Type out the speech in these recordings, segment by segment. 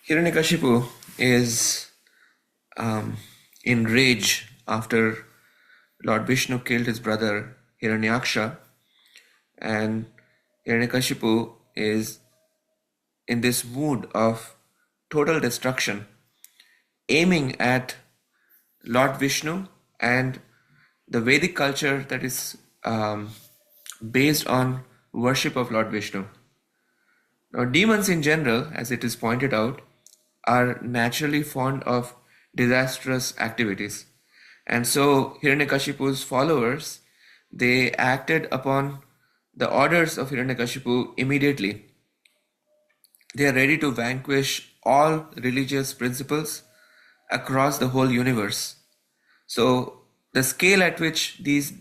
Hiranyakashipu is um, in rage after Lord Vishnu killed his brother Hiranyaksha, and Hiranyakashipu is in this mood of total destruction, aiming at Lord Vishnu and the Vedic culture that is based on worship of Lord Vishnu. Now, demons in general, as it is pointed out, are naturally fond of disastrous activities. And so Hiranyakashipu's followers, they acted upon the orders of Hiranyakashipu immediately. They are ready to vanquish all religious principles across the whole universe. So the scale at which these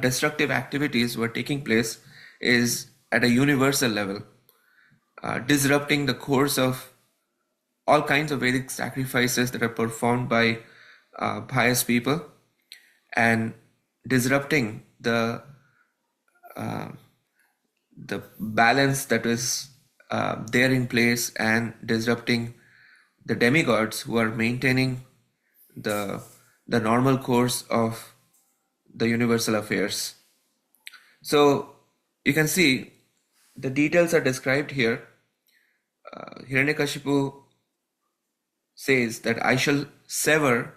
destructive activities were taking place is at a universal level, disrupting the course of all kinds of Vedic sacrifices that are performed by pious people, and disrupting the balance that is there in place, and disrupting the demigods who are maintaining the the normal course of the universal affairs. So you can see the details are described here. Hiranyakashipu says that I shall sever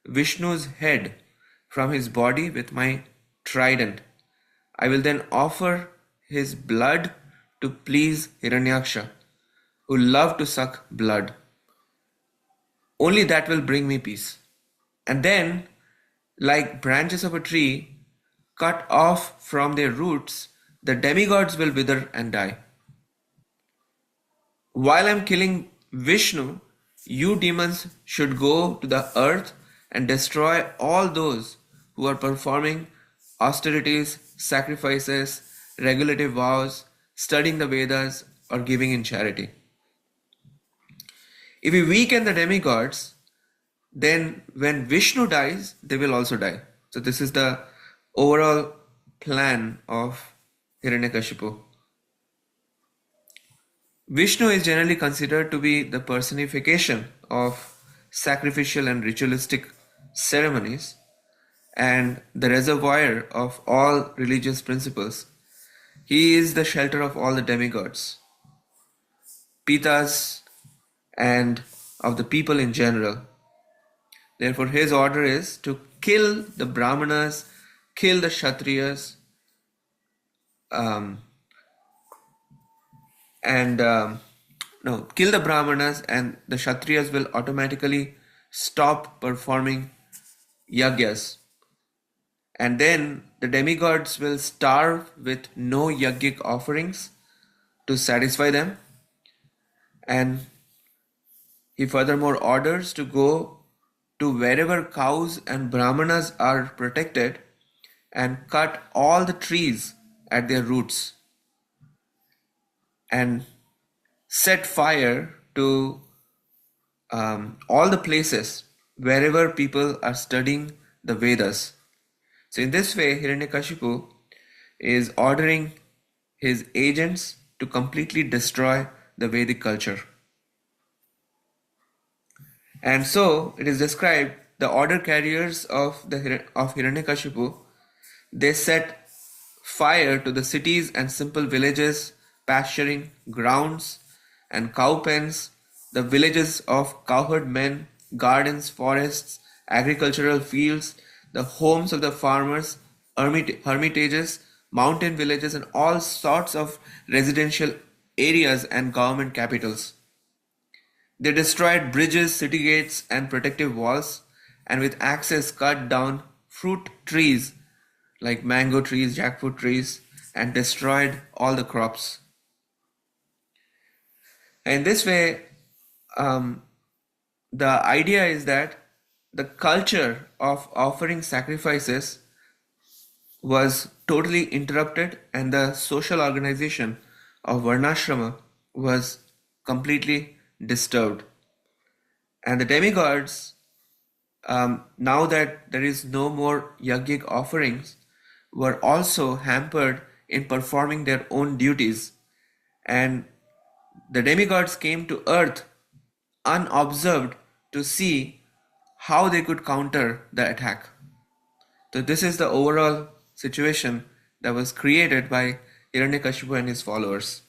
Vishnu's head from his body with my trident. I will then offer his blood to please Hiranyaksha, who loved to suck blood. Only that will bring me peace. And then, like branches of a tree cut off from their roots, the demigods will wither and die. While I'm killing Vishnu, you demons should go to the earth and destroy all those who are performing austerities, sacrifices, regulative vows, studying the Vedas, or giving in charity. If we weaken the demigods, then when Vishnu dies, they will also die. So this is the overall plan of Hiranyakashipu. Vishnu is generally considered to be the personification of sacrificial and ritualistic ceremonies and the reservoir of all religious principles. He is the shelter of all the demigods, pitas, and of the people in general. Therefore, his order is to kill the Brahmanas, kill the Kshatriyas, kill the Brahmanas, and the Kshatriyas will automatically stop performing yagyas. And then the demigods will starve with no yajnic offerings to satisfy them. And he furthermore orders to go to wherever cows and Brahmanas are protected and cut all the trees at their roots and set fire to all the places wherever people are studying the Vedas. So in this way, Hiranyakashipu is ordering his agents to completely destroy the Vedic culture. And so it is described the order carriers of Hiranyakashipu, they set fire to the cities and simple villages, pasturing grounds and cow pens, the villages of cowherd men, gardens, forests, agricultural fields, the homes of the farmers, hermitages, mountain villages, and all sorts of residential areas and government capitals. They destroyed bridges, city gates, and protective walls, and with axes cut down fruit trees like mango trees, jackfruit trees, and destroyed all the crops. In this way, the idea is that the culture of offering sacrifices was totally interrupted, and the social organization of Varnashrama was completely disturbed. And the demigods, now that there is no more yajnic offerings, were also hampered in performing their own duties, and the demigods came to earth unobserved to see how they could counter the attack. So this is the overall situation that was created by Hiraṇyakaśipu and his followers.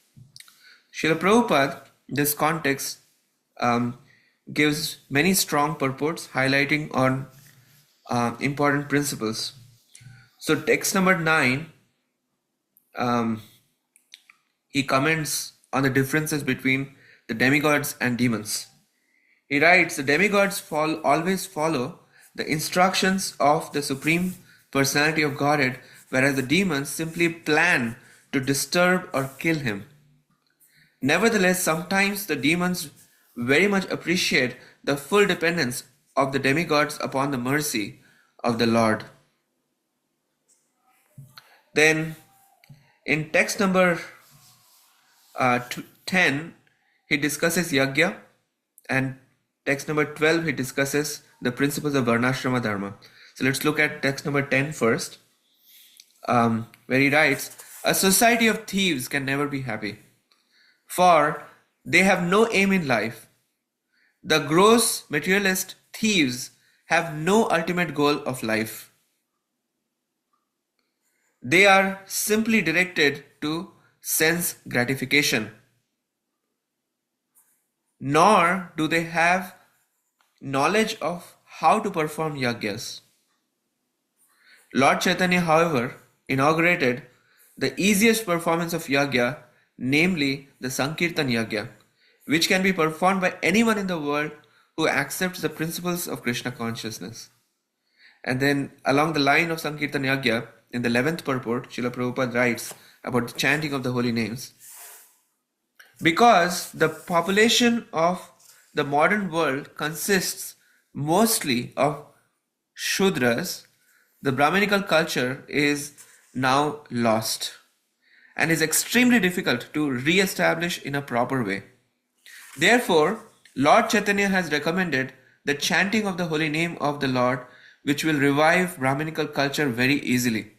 Srila Prabhupada, this context gives many strong purports highlighting on important principles. So text number 9, he comments on the differences between the demigods and demons. He writes, the demigods always follow the instructions of the Supreme Personality of Godhead, whereas the demons simply plan to disturb or kill him. Nevertheless, sometimes the demons very much appreciate the full dependence of the demigods upon the mercy of the Lord. Then, in text number 10, he discusses yajna, and text number 12, he discusses the principles of varnashrama dharma. So let's look at text number 10 first, where he writes, a society of thieves can never be happy, for they have no aim in life. The gross materialist thieves have no ultimate goal of life. They are simply directed to sense gratification. Nor do they have knowledge of how to perform yajnas. Lord Chaitanya, however, inaugurated the easiest performance of yajna, namely the Sankirtan yajna, which can be performed by anyone in the world who accepts the principles of Krishna consciousness. And then along the line of Sankirtan yajna, in the 11th purport, Srila Prabhupada writes about the chanting of the holy names. Because the population of the modern world consists mostly of Shudras, the Brahminical culture is now lost and is extremely difficult to re-establish in a proper way. Therefore, Lord Chaitanya has recommended the chanting of the holy name of the Lord, which will revive Brahminical culture very easily.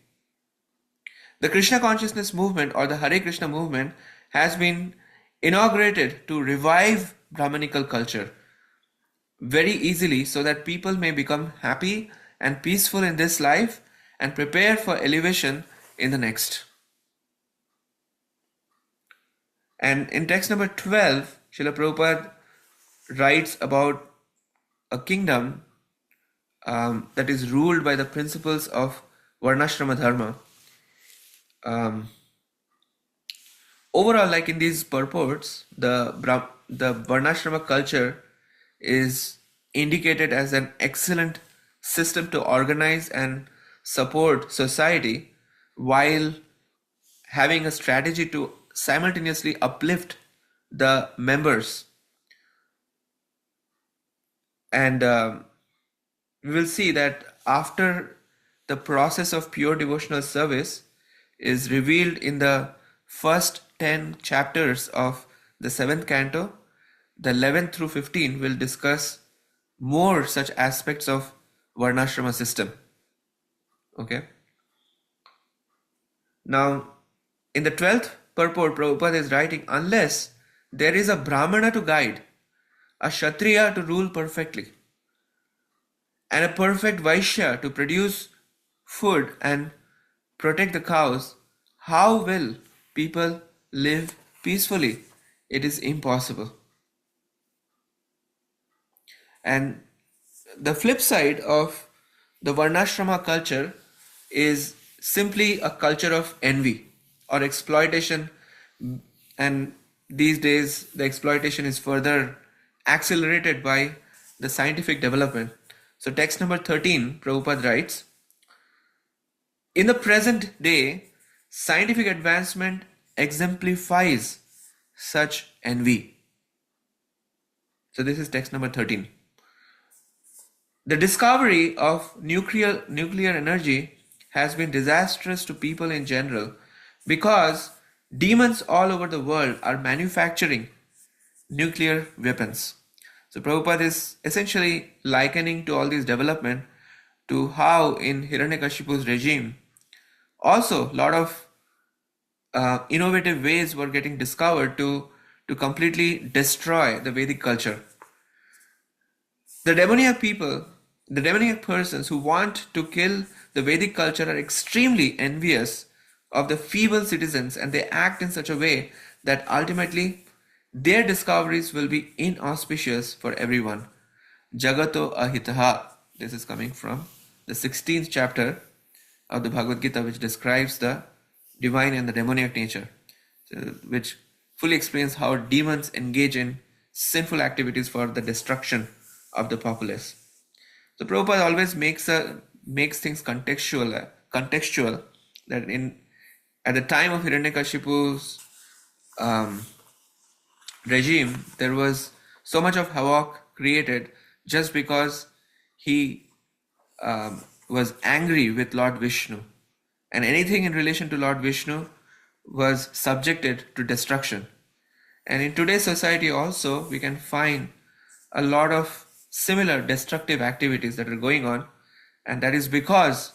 The Krishna consciousness movement or the Hare Krishna movement has been inaugurated to revive Brahminical culture very easily so that people may become happy and peaceful in this life and prepare for elevation in the next. And in text number 12, Srila Prabhupada writes about a kingdom that is ruled by the principles of Varnashrama Dharma. Overall, like in these purports, the Varnashrama culture is indicated as an excellent system to organize and support society while having a strategy to simultaneously uplift the members. And we will see that after the process of pure devotional service is revealed in the first 10 chapters of the 7th canto, the 11th through 15 will discuss more such aspects of Varnashrama system. Okay. Now, in the 12th purport, Prabhupada is writing, unless there is a Brahmana to guide, a Kshatriya to rule perfectly, and a perfect Vaishya to produce food and protect the cows, how will people live peacefully? It is impossible. And the flip side of the Varnashrama culture is simply a culture of envy or exploitation, and these days the exploitation is further accelerated by the scientific development. So text number 13, Prabhupada writes, in the present day, scientific advancement exemplifies such envy. So this is text number 13. The discovery of nuclear energy has been disastrous to people in general because demons all over the world are manufacturing nuclear weapons. So Prabhupada is essentially likening to all these development to how in Hiraṇyakashipu's regime also a lot of innovative ways were getting discovered to to completely destroy the Vedic culture. The demoniac people, the demoniac persons who want to kill the Vedic culture are extremely envious of the feeble citizens, and they act in such a way that ultimately their discoveries will be inauspicious for everyone. Jagato ahitaha. This is coming from the 16th chapter of the Bhagavad Gita, which describes the divine and the demoniac nature, which fully explains how demons engage in sinful activities for the destruction of the populace. So Prabhupada always makes things contextual. That at the time of Hiranyakashipu's regime, there was so much of havoc created just because he was angry with Lord Vishnu, and anything in relation to Lord Vishnu was subjected to destruction. And in today's society also, we can find a lot of similar destructive activities that are going on, and that is because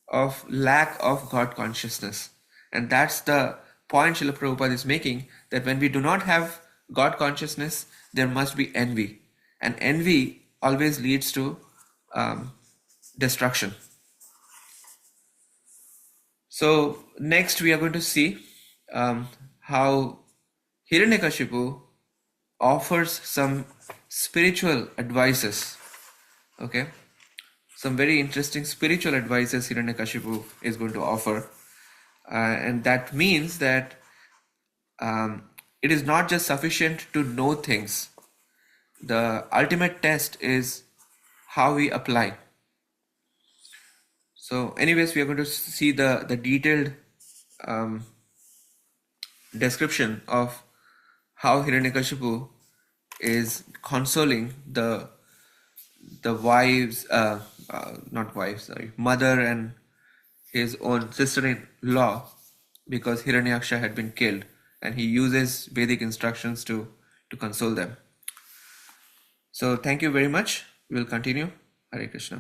of lack of God consciousness. And that's the point Srila Prabhupada is making, that when we do not have God consciousness, there must be envy. And envy always leads to destruction. So next we are going to see how Hiranyakashipu offers some spiritual advices. Okay, some very interesting spiritual advices Hiranyakashipu is going to offer, and that means that it is not just sufficient to know things. The ultimate test is how we apply. So anyways, we are going to see the detailed description of how Hiranyakashipu is consoling the wives, not wives, sorry, mother and his own sister-in-law, because Hiranyaksha had been killed, and he uses Vedic instructions to console them. So thank you very much. We will continue. Hare Krishna.